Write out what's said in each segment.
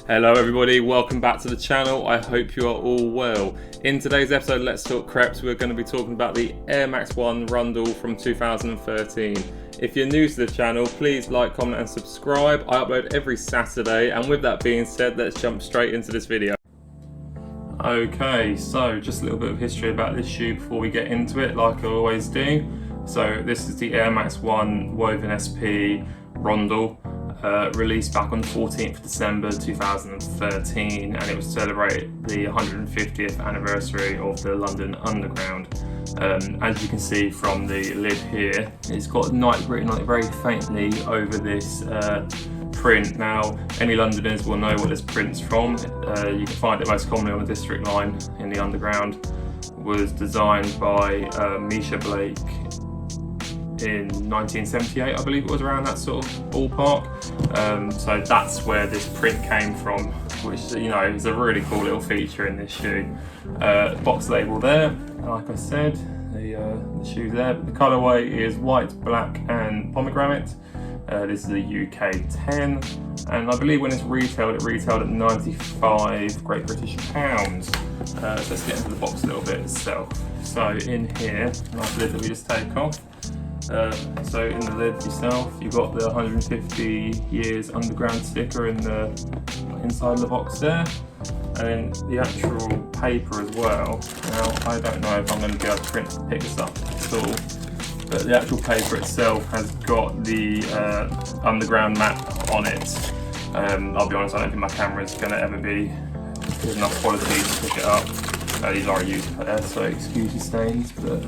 Hello everybody, welcome back to the channel. I hope you are all well. In today's episode, Let's Talk Creps, we're going to be talking about the Air Max 1 Roundel from 2013. If you're new to the channel, please like, comment and subscribe. I upload every Saturday, and with that being said, let's jump straight into this video. Okay, so just a little bit of history about this shoe before we get into it, like I always do. So this is the Air Max 1 Woven SP Roundel. Released back on the 14th of December 2013, and it was to celebrate the 150th anniversary of the London Underground. As you can see from the lid here, it's got Nike written on it very faintly over this print. Now, any Londoners will know what this print's from. You can find it most commonly on the District line in the Underground. It was designed by Misha Blake in 1978, I believe it was, around that sort of ballpark. So that's where this print came from, which, you know, is a really cool little feature in this shoe. Box label there, like I said, the shoe's there. The colourway is white, black and pomegranate. This is a UK 10, and I believe when it's retailed, it retailed at 95 Great British pounds. So let's get into the box a little bit itself. So in here, nice lid that we just take off. So in the lid yourself, you've got the 150 years underground sticker in the inside of the box there, and then the actual paper as well. Now, I don't know if I'm going to be able to pick this up at all, but the actual paper itself has got the underground map on it. I'll be honest, I don't think my camera is going to ever be good enough quality to pick it up. These are used for air, so excuse the stains, but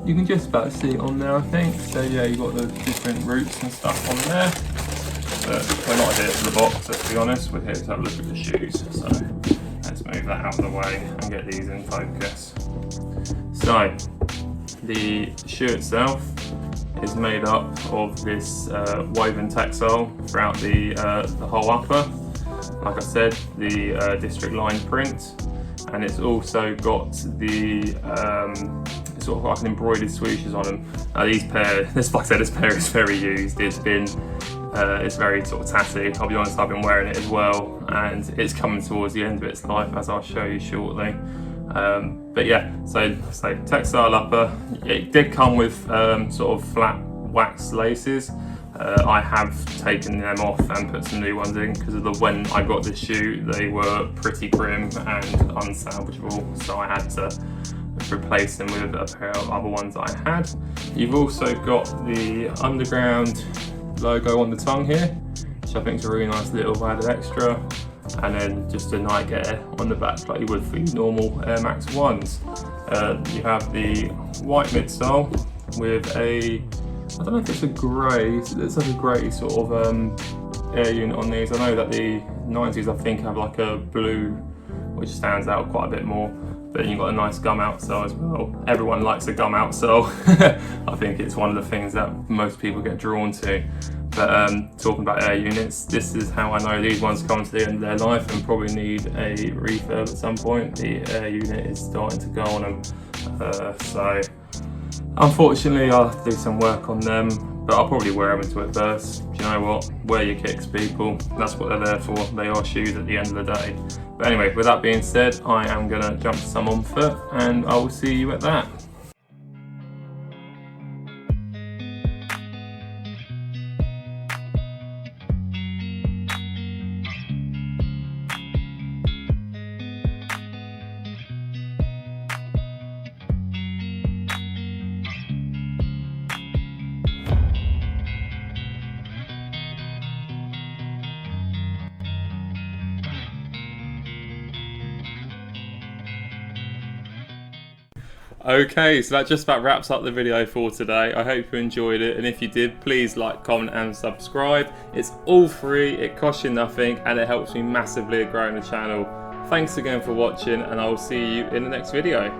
you can just about see it on there, I think. So yeah, you've got the different routes and stuff on there. But we're not here for the box, let's be honest. We're here to have a look at the shoes. So let's move that out of the way and get these in focus. So the shoe itself is made up of this woven textile throughout the whole upper. Like I said, the District line print, and it's also got the sort of like an embroidered swooshes on them. These pair, like I said, this pair is very used. It's very sort of tatty. I'll be honest, I've been wearing it as well, and it's coming towards the end of its life, as I'll show you shortly. But yeah, so textile upper. It did come with sort of flat wax laces. I have taken them off and put some new ones in because of when I got this shoe, they were pretty grim and unsalvageable, so I had to replace them with a pair of other ones that I had. You've also got the Underground logo on the tongue here, which I think is a really nice little added extra, and then just a Nike Air on the back like you would for your normal Air Max 1s. You have the white midsole with a, I don't know if it's a grey, it's like a grey sort of air unit on these. I know that the 90s I think have like a blue, which stands out quite a bit more. But then you've got a nice gum outsole as well. Everyone likes a gum outsole. I think it's one of the things that most people get drawn to. But talking about air units, this is how I know these ones come to the end of their life and probably need a refurb at some point. The air unit is starting to go on them. So unfortunately I'll have to do some work on them, but I'll probably wear them into it first. Do you know what? Wear your kicks, people. That's what they're there for. They are shoes at the end of the day. But anyway, with that being said, I am going to jump to some on foot, and I will see you at that. Okay, so that just about wraps up the video for today. I hope you enjoyed it, and if you did, please like, comment and subscribe. It's all free, it costs you nothing, and it helps me massively at growing the channel. Thanks again for watching, and I will see you in the next video.